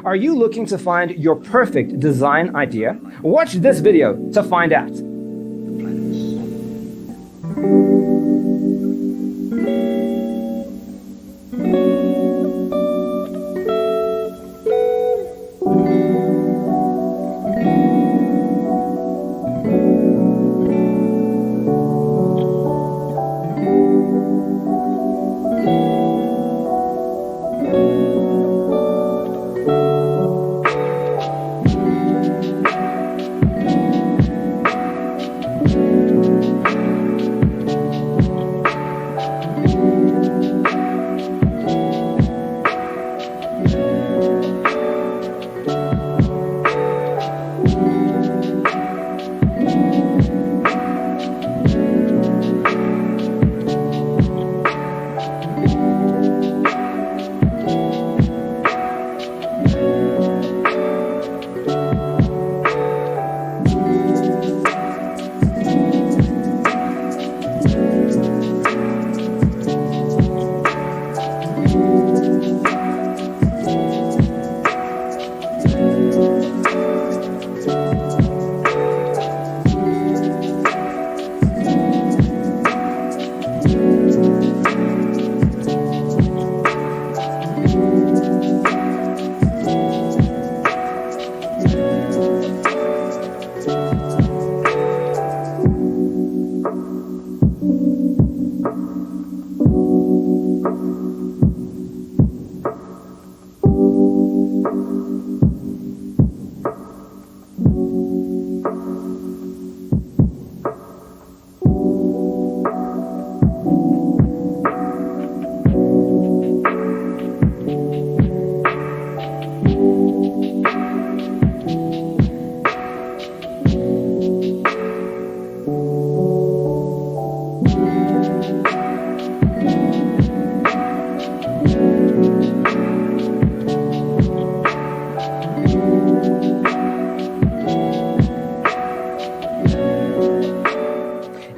Are you looking to find your perfect design idea? Watch this video to find out.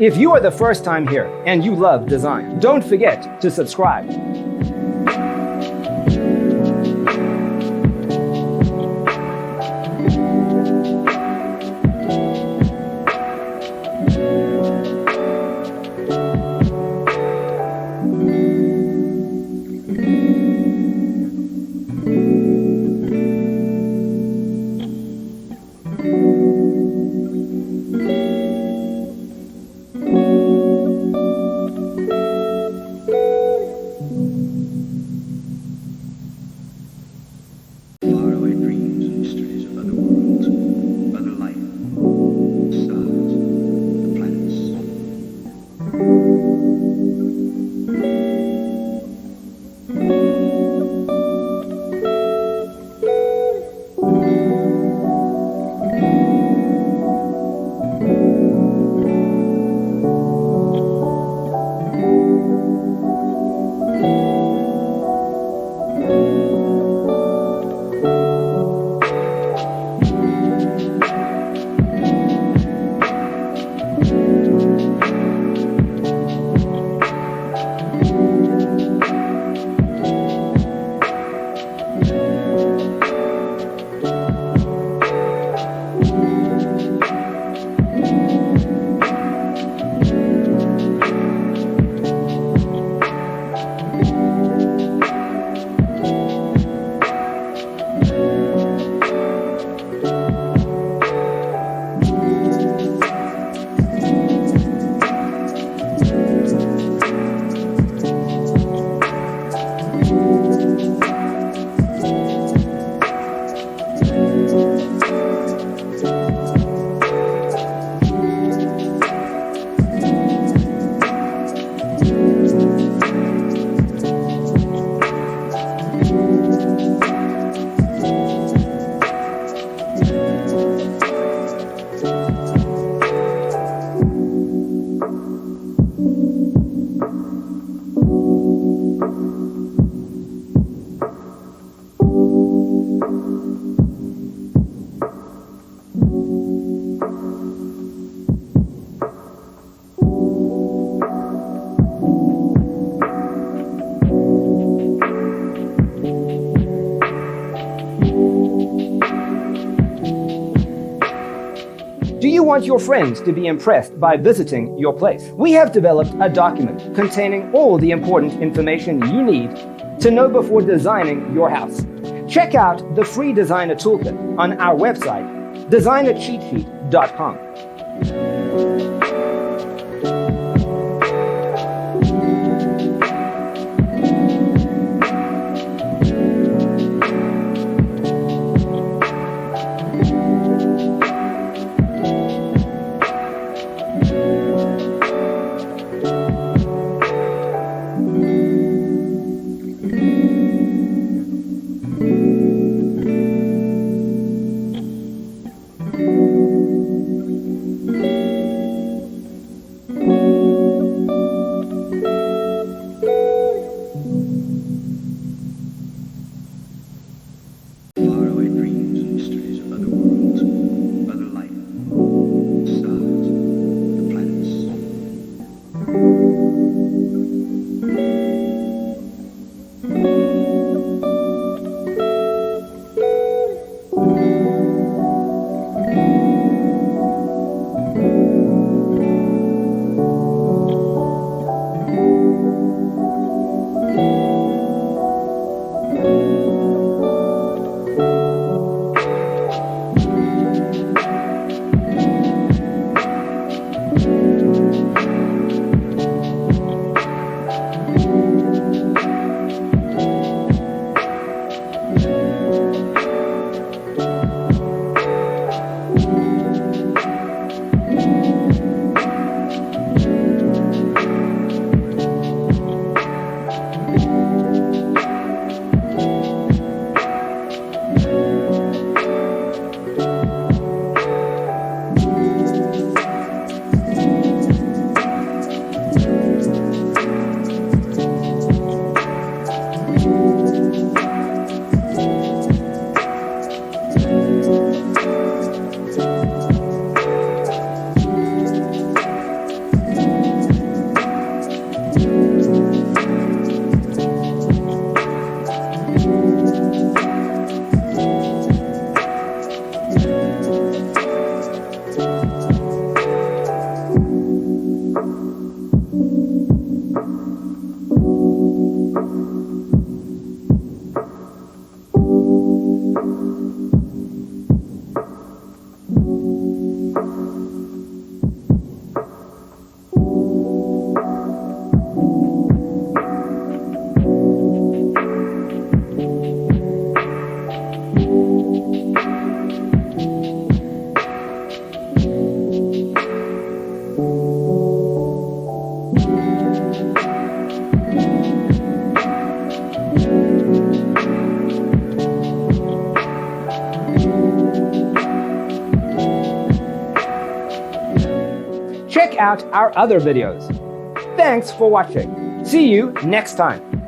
If you are the first time here and you love design, don't forget to subscribe. you want your friends to be impressed by visiting your place? We have developed a document containing all the important information you need to know before designing your house. Check out the free designer toolkit on our website, designercheatsheet.com. Faraway dreams and mysteries of other worlds, other life, stars, the planets. Check out our other videos. Thanks for watching. See you next time.